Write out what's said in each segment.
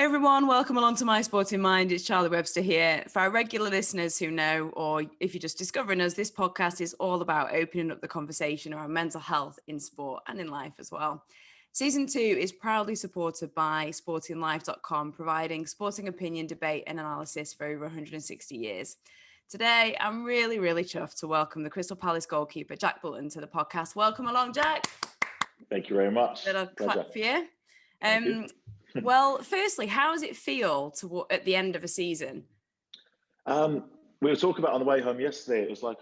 everyone, welcome along to My Sporting Mind. It's Charlie Webster here. For our regular listeners who know, or if you're just discovering us, this podcast is all about opening up the conversation around mental health in sport and in life as well. Season 2 is proudly supported by sportinglife.com, providing sporting opinion, debate and analysis for over 160 years. Today, I'm really chuffed to welcome the Crystal Palace goalkeeper, Jack Butland, to the podcast. Welcome along, Jack. Thank you very much. Little clap for you. Thank you. Well, firstly, how does it feel at the end of a season? We were talking about on the way home yesterday. It was like,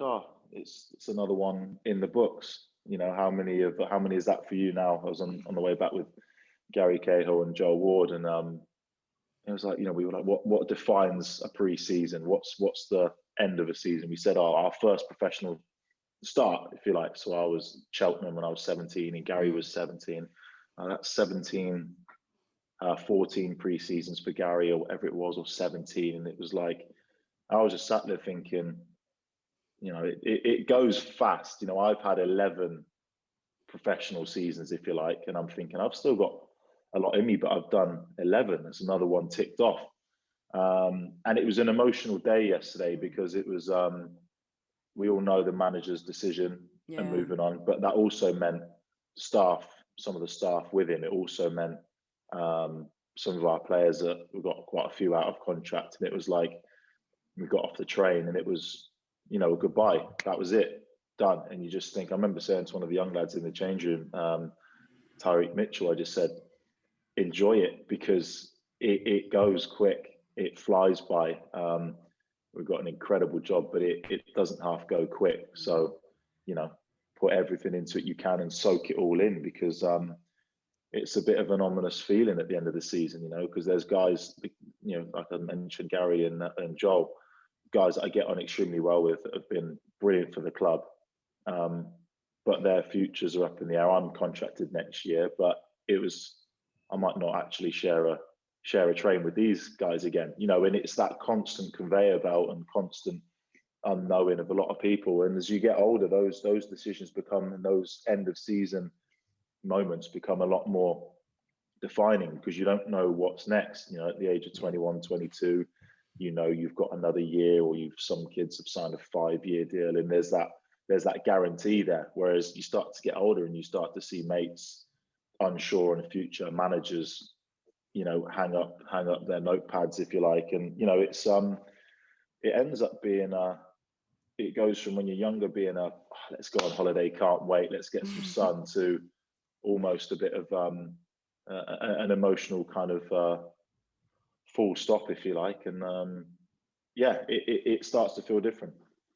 it's another one in the books. You know, how many is that for you now? I was on the way back with Gary Cahill and Joel Ward, and it was like, you know, we were like, what defines a pre-season? What's the end of a season? We said, our first professional start, if you like. So I was Cheltenham when I was 17, and Gary was 17. That's 17. 14 pre-seasons for Gary or whatever it was, or 17. And it was like, I was just sat there thinking, you know, it goes fast. You know, I've had 11 professional seasons, if you like, and I'm thinking I've still got a lot in me, but I've done 11. There's another one ticked off. And it was an emotional day yesterday because it was, we all know the manager's decision and moving on, but that also meant some of the staff with him. It also meant some of our players that we got quite a few out of contract, and it was like we got off the train and it was, you know, goodbye. That was it, done. And you just think, I remember saying to one of the young lads in the change room, Tyreek Mitchell, I just said, enjoy it, because it goes quick, it flies by. We've got an incredible job, but it doesn't half go quick. So, you know, put everything into it you can and soak it all in, because it's a bit of an ominous feeling at the end of the season, you know, because there's guys, you know, like I mentioned, Gary and Joel, guys that I get on extremely well with, that have been brilliant for the club, but their futures are up in the air. I'm contracted next year, but I might not actually share a train with these guys again, you know, and it's that constant conveyor belt and constant unknowing of a lot of people. And as you get older, those decisions become, and those end of season moments become a lot more defining, because you don't know what's next. You know, at the age of 21, 22, you know, you've got another year, or some kids have signed a 5-year deal, and there's that guarantee there. Whereas you start to get older and you start to see mates unsure in the future, managers, you know, hang up their notepads, if you like. And, you know, it's it ends up being it goes from, when you're younger, being let's go on holiday, can't wait, let's get some sun, to almost a bit of an emotional kind of full stop, if you like. And it starts to feel different.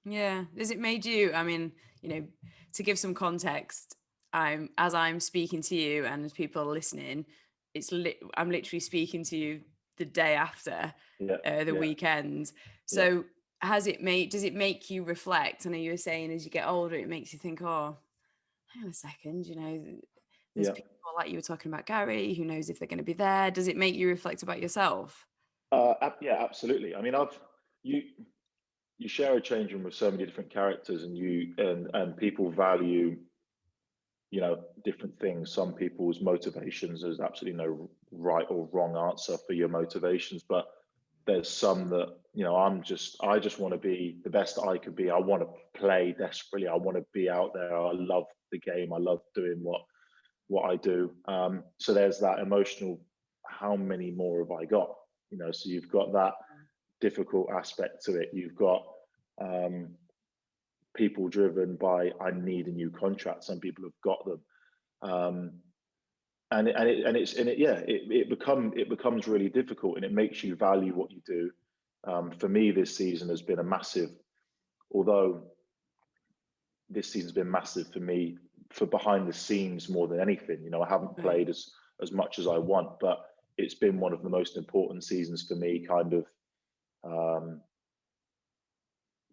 Yeah. Has it made you, I mean, you know, to give some context, as I'm speaking to you and as people are listening, I'm literally speaking to you the day after the weekend. So does it make you reflect? I know you were saying as you get older, it makes you think, oh, hang on a second, you know, there's people like you were talking about, Gary, who knows if they're going to be there. Does it make you reflect about yourself? Yeah, absolutely. I mean, you share a change room with so many different characters, and people value, you know, different things. Some people's motivations, there's absolutely no right or wrong answer for your motivations, but there's some that, you know, I just want to be the best I could be. I want to play desperately. I want to be out there. I love the game. I love doing what I do. So there's that emotional, how many more have I got? You know, so you've got that difficult aspect to it. You've got people driven by, I need a new contract. Some people have got them. It becomes really difficult, and it makes you value what you do. For me, this season has been a massive, although this season's been massive for me for behind the scenes more than anything. You know, I haven't played as much as I want, but it's been one of the most important seasons for me, kind of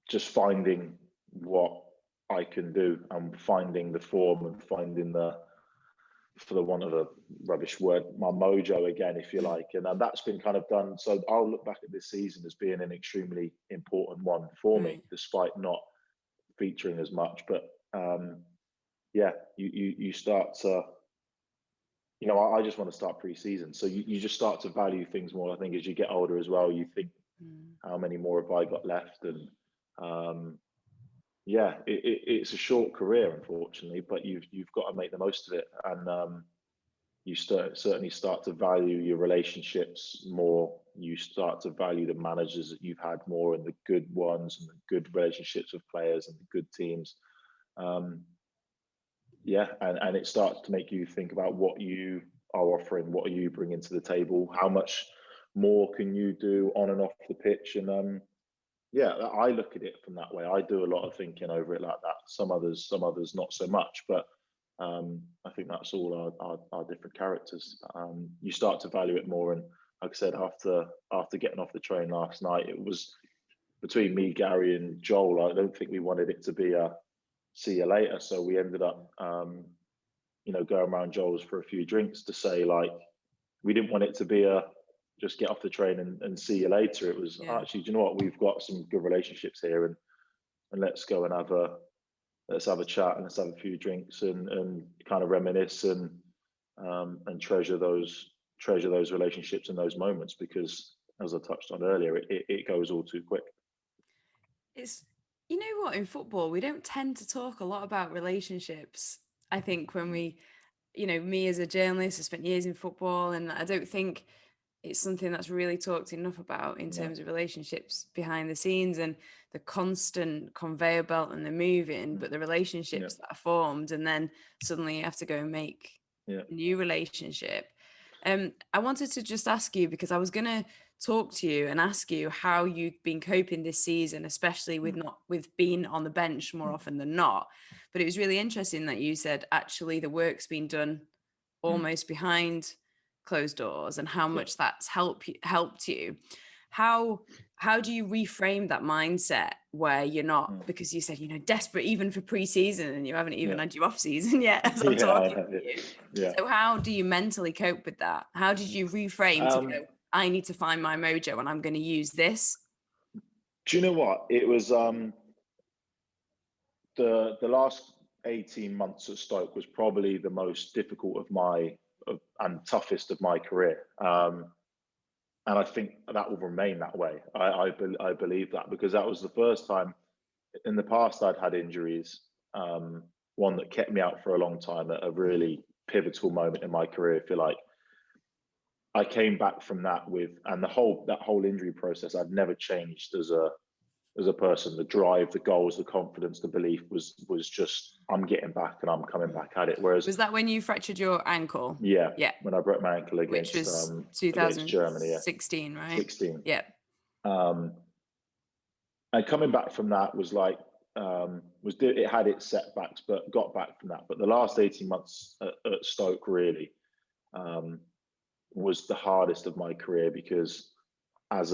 just finding what I can do and finding the form and finding for the want of a rubbish word, my mojo again, if you like. And that's been kind of done. So I'll look back at this season as being an extremely important one for me, despite not featuring as much. But you start to, I just want to start pre-season. So you just start to value things more. I think as you get older as well, you think, how many more have I got left? And it's a short career, unfortunately, but you've got to make the most of it. And you certainly start to value your relationships more. You start to value the managers that you've had more, and the good ones, and the good relationships with players, and the good teams. And it starts to make you think about what you are offering, what are you bringing to the table, how much more can you do on and off the pitch. And I look at it from that way. I do a lot of thinking over it like that. Some others not so much, but I think that's all our different characters. You start to value it more. And like I said, after getting off the train last night, it was between me, Gary, and Joel. I don't think we wanted it to be a see you later. So we ended up, going around Joel's for a few drinks to say, like, we didn't want it to be a just get off the train and see you later. It was actually, do you know what? We've got some good relationships here, and let's go and have a chat, and let's have a few drinks and kind of reminisce and treasure those relationships and those moments, because as I touched on earlier, it goes all too quick. It's, you know what, in football, we don't tend to talk a lot about relationships. I think when we, me as a journalist, I spent years in football, and I don't think it's something that's really talked enough about in terms of relationships behind the scenes, and the constant conveyor belt and the moving, but the relationships that are formed, and then suddenly you have to go and make a new relationship. I wanted to just ask you, because I was going to talk to you and ask you how you've been coping this season, especially with being on the bench more often than not. But it was really interesting that you said actually the work's been done almost behind closed doors, and how much that's helped you. How do you reframe that mindset where you're not, because you said, desperate even for pre-season, and you haven't even had your off season yet as I'm talking to you. So how do you mentally cope with that? How did you reframe to go, I need to find my mojo and I'm going to use this? Do you know what? It was the last 18 months at Stoke was probably the most difficult and toughest of my career. And I think that will remain that way. I believe that, because that was the first time. In the past, I'd had injuries, one that kept me out for a long time at a really pivotal moment in my career, if you like. I came back from that and that whole injury process, I'd never changed as a person. The drive, the goals, the confidence, the belief was just, I'm getting back and I'm coming back at it. Whereas, was that when you fractured your ankle? Yeah. When I broke my ankle against, which was against Germany. 16, right? 16. Yeah. And coming back from that was like, it had its setbacks, but got back from that. But the last 18 months at Stoke really was the hardest of my career, because I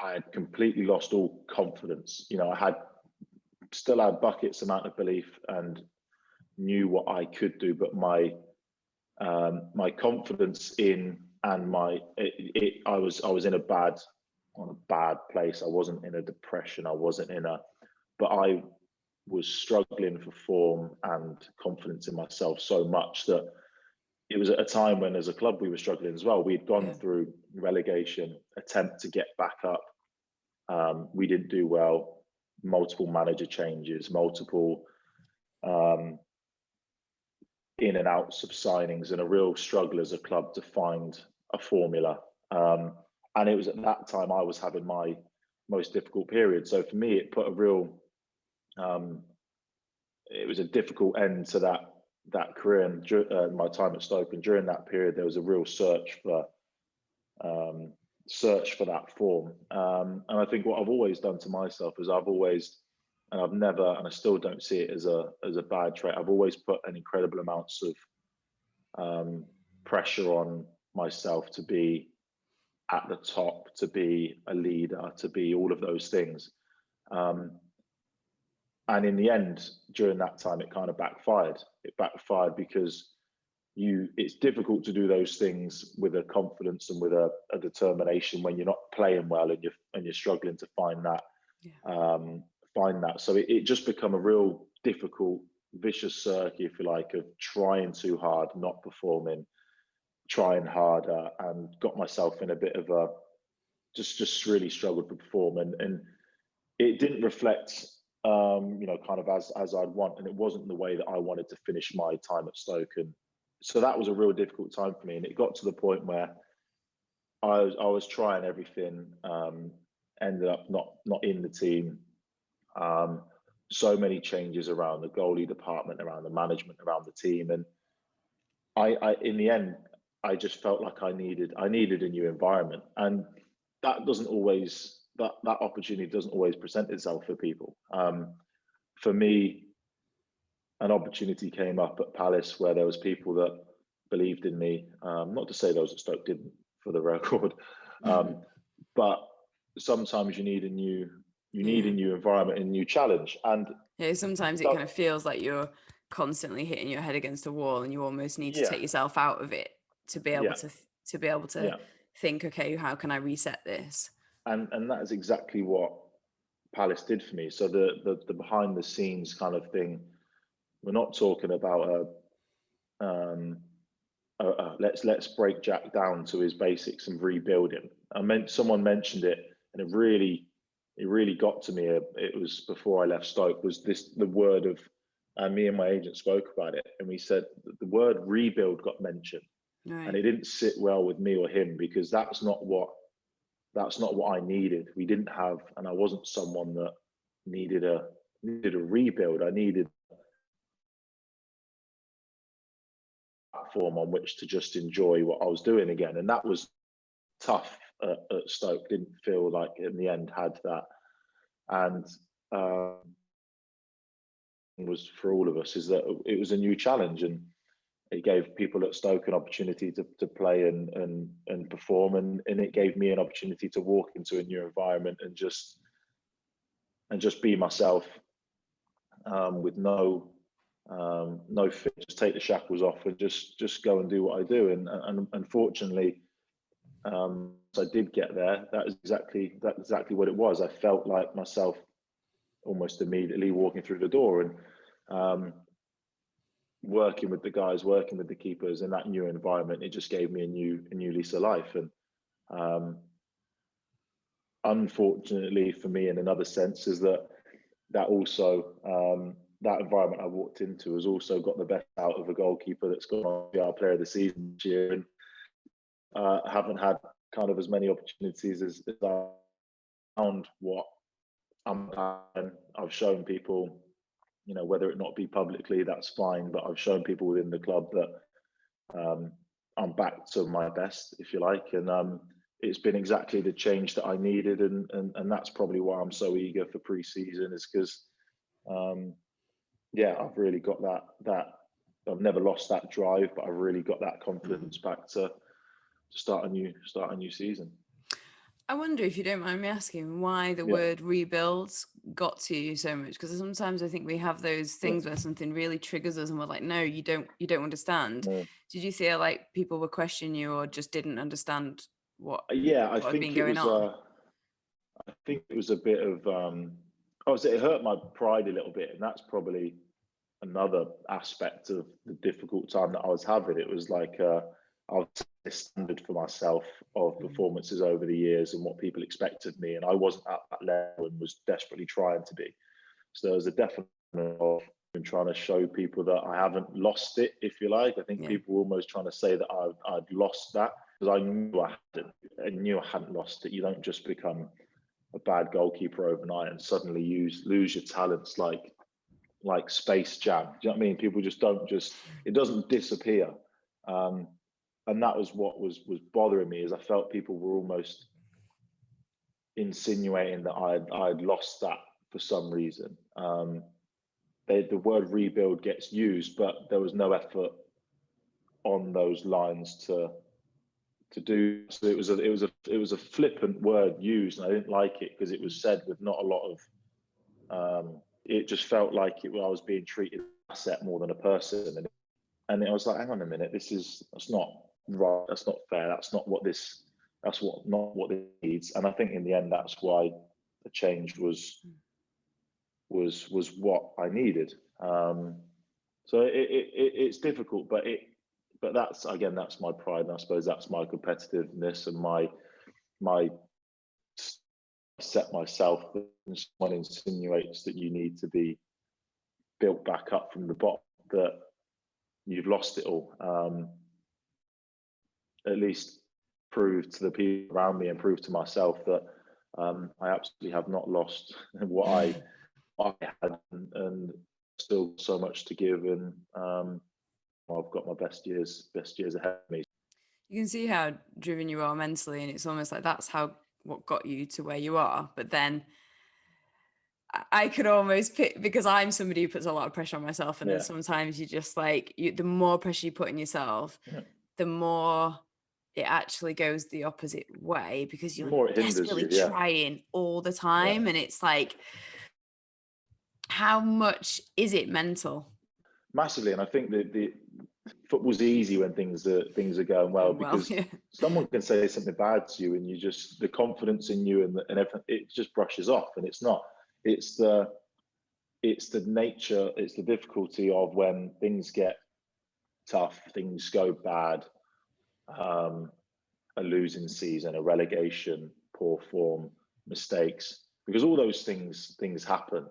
had completely lost all confidence. I still had buckets amount of belief and knew what I could do, but my confidence in and I was in a bad place. I wasn't in a depression. But I was struggling for form and confidence in myself so much that it was at a time when, as a club, we were struggling as well. We'd gone through relegation, attempt to get back up. We didn't do well. Multiple manager changes, multiple in and outs of signings, and a real struggle as a club to find a formula. And it was at that time I was having my most difficult period. So for me, it put it was a difficult end to that career and my time at Stoke. And during that period, there was a real search for that form. And I think what I've always done to myself is I've never, and I still don't see it as a bad trait, I've always put an incredible amounts of pressure on myself to be at the top, to be a leader, to be all of those things. And in the end, during that time, it kind of backfired. It backfired because it's difficult to do those things with a confidence and with a determination when you're not playing well and you're struggling to find that. So it just become a real difficult vicious circle, if you like, of trying too hard, not performing, trying harder, and got myself in a bit of a just really struggled to perform, and it didn't reflect kind of as I'd want, and it wasn't the way that I wanted to finish my time at Stoke, and so that was a real difficult time for me, and it got to the point where I was trying everything, ended up not in the team. So many changes around the goalie department, around the management, around the team, and I in the end I just felt like I needed a new environment, and that doesn't always that opportunity doesn't always present itself for people. For me, an opportunity came up at Palace where there was people that believed in me. Not to say those at Stoke didn't, for the record, but sometimes you need a new environment and new challenge. And sometimes it kind of feels like you're constantly hitting your head against a wall, and you almost need to take yourself out of it to be able to think, okay, how can I reset this? And that is exactly what Palace did for me. So the behind the scenes kind of thing, we're not talking about let's break Jack down to his basics and rebuild him. Someone mentioned it, and it really got to me. It was before I left Stoke. Was the word of me and my agent spoke about it, and we said the word rebuild got mentioned, right. And it didn't sit well with me or him, because that's not what I needed. We didn't have, and I wasn't someone that needed a rebuild. I needed a platform on which to just enjoy what I was doing again, and that was tough at Stoke. Didn't feel like in the end had that, and it was for all of us is that it was a new challenge, and it gave people at Stoke an opportunity to play and perform, and it gave me an opportunity to walk into a new environment and just be myself, with no fear, just take the shackles off and just go and do what I do. And unfortunately, I did get there. That's exactly what it was. I felt like myself almost immediately walking through the door, and working with the guys, working with the keepers in that new environment, it just gave me a new lease of life. And unfortunately for me, in another sense, is that also that environment I walked into has also got the best out of a goalkeeper that's gone on to be our player of the season this year, and haven't had kind of as many opportunities as I found what I'm doing. I've shown people, whether it not be publicly, that's fine, but I've shown people within the club that I'm back to my best, if you like, and it's been exactly the change that I needed, and that's probably why I'm so eager for pre-season, is because I've really got that I've never lost that drive, but I've really got that confidence back to start a new season. I wonder, if you don't mind me asking, why the word rebuilds got to you so much, because sometimes I think we have those things where something really triggers us and we're like, no, you don't understand. No. Did you feel like people were questioning you, or just didn't understand what had been going on? I think it was a bit of obviously it hurt my pride a little bit, and that's probably another aspect of the difficult time that I was having. It was like I was a standard for myself of performances over the years and what people expected of me, and I wasn't at that level and was desperately trying to be. So there was a definite of trying to show people that I haven't lost it, if you like. I think people were almost trying to say that I'd lost that, because I knew I hadn't lost it. You don't just become a bad goalkeeper overnight and suddenly lose your talents like Space Jam. Do you know what I mean? People just don't it doesn't disappear. And that was what was bothering me, is I felt people were almost insinuating that I'd lost that for some reason. The word rebuild gets used, but there was no effort on those lines to do. So it was a flippant word used, and I didn't like it because it was said with not a lot of. It just felt like I was being treated as an asset more than a person, and I was like, hang on a minute, that's not right, that's not fair, that's not what this needs. And I think in the end, that's why the change was what I needed. So it's difficult, but that's again, that's my pride, and I suppose that's my competitiveness and my set myself. When someone insinuates that you need to be built back up from the bottom, that you've lost it all. At least prove to the people around me and prove to myself that I absolutely have not lost what I had, and still so much to give, and I've got my best years ahead of me. You can see how driven you are mentally, and it's almost like that's what got you to where you are. But then I could almost pick, because I'm somebody who puts a lot of pressure on myself, and then sometimes you just like the more pressure you put on yourself, the more it actually goes the opposite way, because you're desperately trying all the time, and it's like, how much is it mental? Massively. And I think that the football's easy when things are going well, because someone can say something bad to you, and you just, the confidence in you and everything, it just brushes off. And it's not. It's the nature. It's the difficulty of when things get tough, things go bad. A losing season, a relegation, poor form, mistakes, because all those things happen.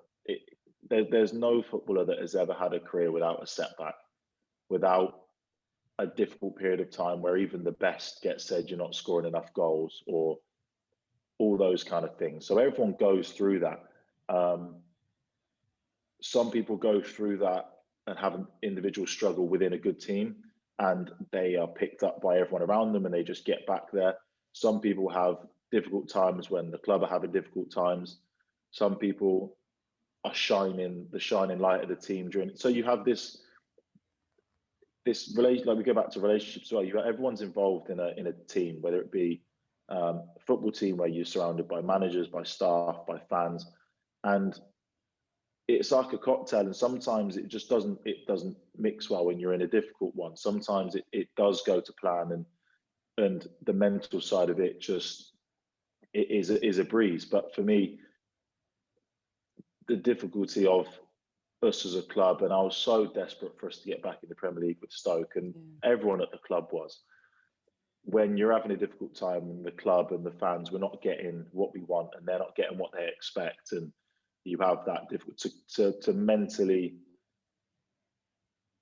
There's no footballer that has ever had a career without a setback, without a difficult period of time where even the best gets said you're not scoring enough goals, or all those kind of things. So everyone goes through that. Some people go through that and have an individual struggle within a good team, and they are picked up by everyone around them, and they just get back there. Some people have difficult times when the club are having difficult times. Some people are the shining light of the team during it. So you have this relation, like we go back to relationships as well. You have, everyone's involved in a team, whether it be a football team where you're surrounded by managers, by staff, by fans, and it's like a cocktail. And sometimes it just doesn't mix well when you're in a difficult one. Sometimes it does go to plan, and the mental side of it just is a breeze. But for me, the difficulty of us as a club, and I was so desperate for us to get back in the Premier League with Stoke, and everyone at the club was. When you're having a difficult time, and the club and the fans, we're not getting what we want, and they're not getting what they expect, and you have that difficult to mentally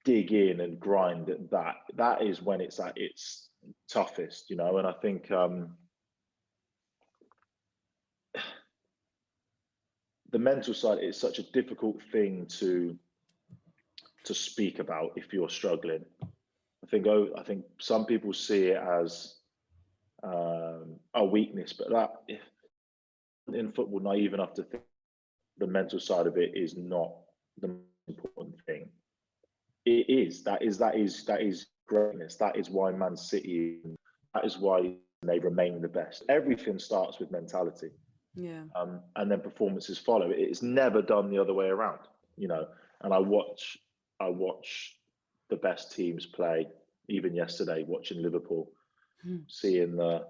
dig in and grind at that. That is when it's at its toughest, you know. And I think the mental side is such a difficult thing to speak about if you're struggling. I think some people see it as a weakness, but that, in football, naive enough to think the mental side of it is not the most important thing. It is. That is greatness. That is why Man City, that is why they remain the best. Everything starts with mentality. Yeah. And then performances follow. It's never done the other way around, you know. And I watch the best teams play. Even yesterday, watching Liverpool, seeing the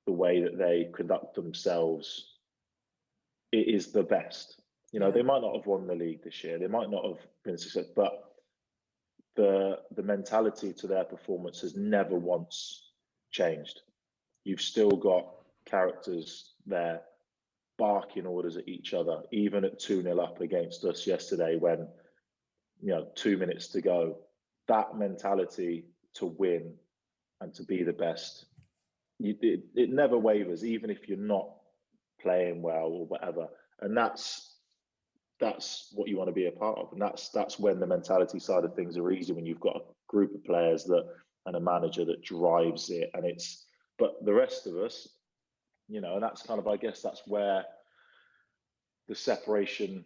way that they conduct themselves, it is the best. You know, they might not have won the league this year. They might not have been successful, but the mentality to their performance has never once changed. You've still got characters there barking orders at each other, even at 2-0 up against us yesterday when, 2 minutes to go. That mentality to win and to be the best, it never wavers, even if you're not playing well or whatever. And that's what you want to be a part of. And that's when the mentality side of things are easy, when you've got a group of players and a manager that drives it. But the rest of us, and that's kind of, I guess that's where the separation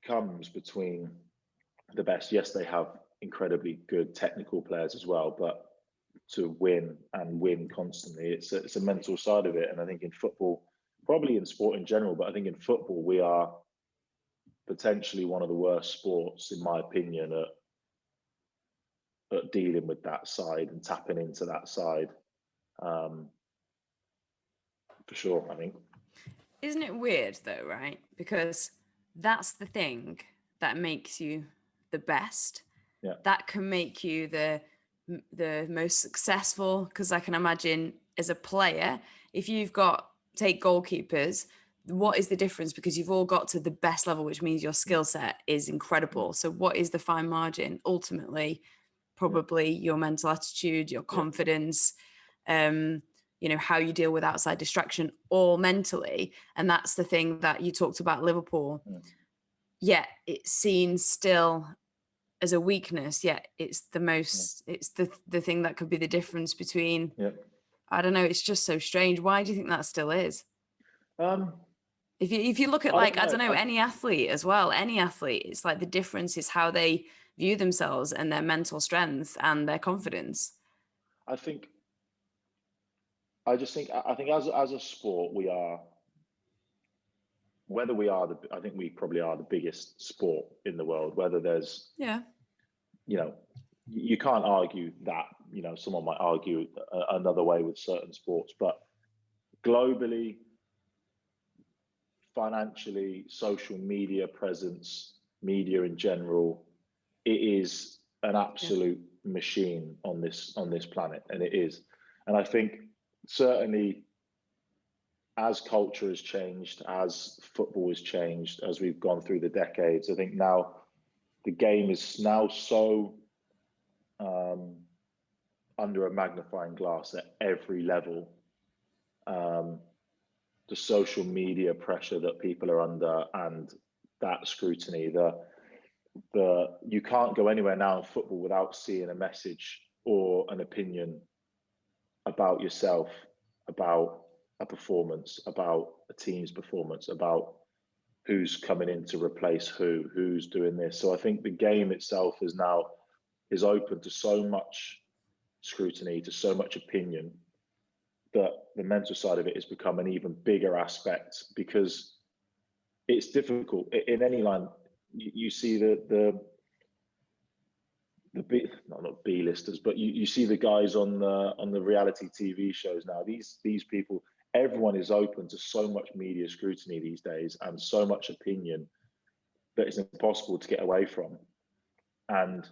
comes between the best. Yes, they have incredibly good technical players as well, but to win and win constantly, it's a mental side of it. And I think in football, probably in sport in general, but I think in football, we are potentially one of the worst sports, in my opinion, at dealing with that side and tapping into that side. For sure, I think. Isn't it weird though, right? Because that's the thing that makes you the best. that can make you the most successful. Because I can imagine as a player, if you've got, take goalkeepers, what is the difference? Because you've all got to the best level, which means your skill set is incredible. So what is the fine margin? Ultimately, probably your mental attitude, your confidence, how you deal with outside distraction, all mentally. And that's the thing that you talked about Liverpool. Yet it's seen still as a weakness, yet it's the most, it's the thing that could be the difference between, I don't know, it's just so strange. Why do you think that still is? If you look at, like, I don't know, any athlete as well, any athlete, it's like the difference is how they view themselves and their mental strength and their confidence. I think as a sport, we are, whether we are I think we probably are the biggest sport in the world, whether there's, you can't argue that, someone might argue another way with certain sports, but globally, financially, social media presence, media in general, it is an absolute machine on this planet, and it is. And I think certainly as culture has changed, as football has changed, as we've gone through the decades, I think now the game is now so under a magnifying glass at every level. The social media pressure that people are under and that scrutiny, you can't go anywhere now in football without seeing a message or an opinion about yourself, about a performance, about a team's performance, about who's coming in to replace who's doing this. So I think the game itself is open to so much scrutiny, to so much opinion, that the mental side of it has become an even bigger aspect, because it's difficult in any line. You see the not B-listers, but you see the guys on the reality TV shows now. These people, everyone is open to so much media scrutiny these days and so much opinion that it's impossible to get away from. And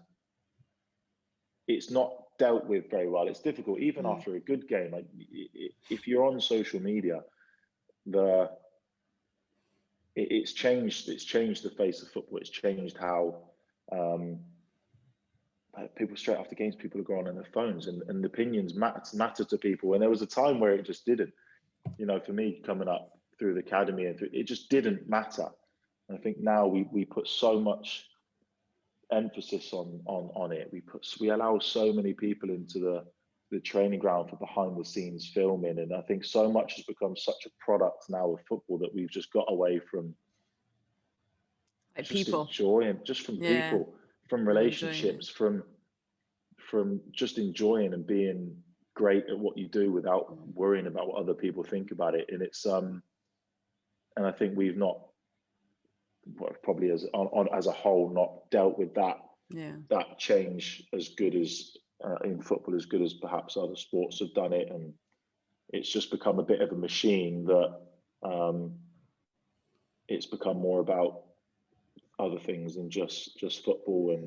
it's not dealt with very well. It's difficult, even after a good game. Like, if you're on social media, it's changed the face of football. It's changed how people, straight after games, people are going on their phones, and opinions matter to people. And there was a time where it just didn't. For me, coming up through the academy, it just didn't matter. And I think now we put so much emphasis on it. We allow so many people into the training ground for behind the scenes filming, and I think so much has become such a product now of football that we've just got away from people enjoying, just from people, from relationships, from just enjoying and being great at what you do without worrying about what other people think about it. And it's and I think we've not, probably as a whole, not dealt with that change as good as in football, as good as perhaps other sports have done it. And it's just become a bit of a machine that it's become more about other things than just football,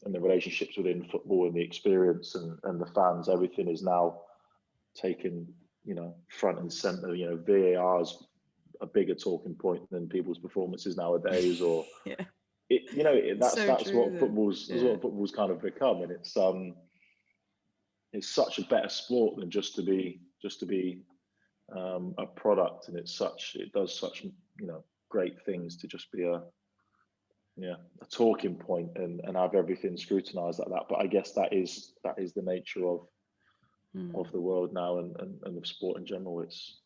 and the relationships within football, and the experience, and the fans. Everything is now taken, front and center. VAR's a bigger talking point than people's performances nowadays, or that's what football's kind of become. And it's such a better sport than just to be a product. And it does such great things to just be a talking point and have everything scrutinized like that. But I guess that is the nature of the world now, and of sport in general. It's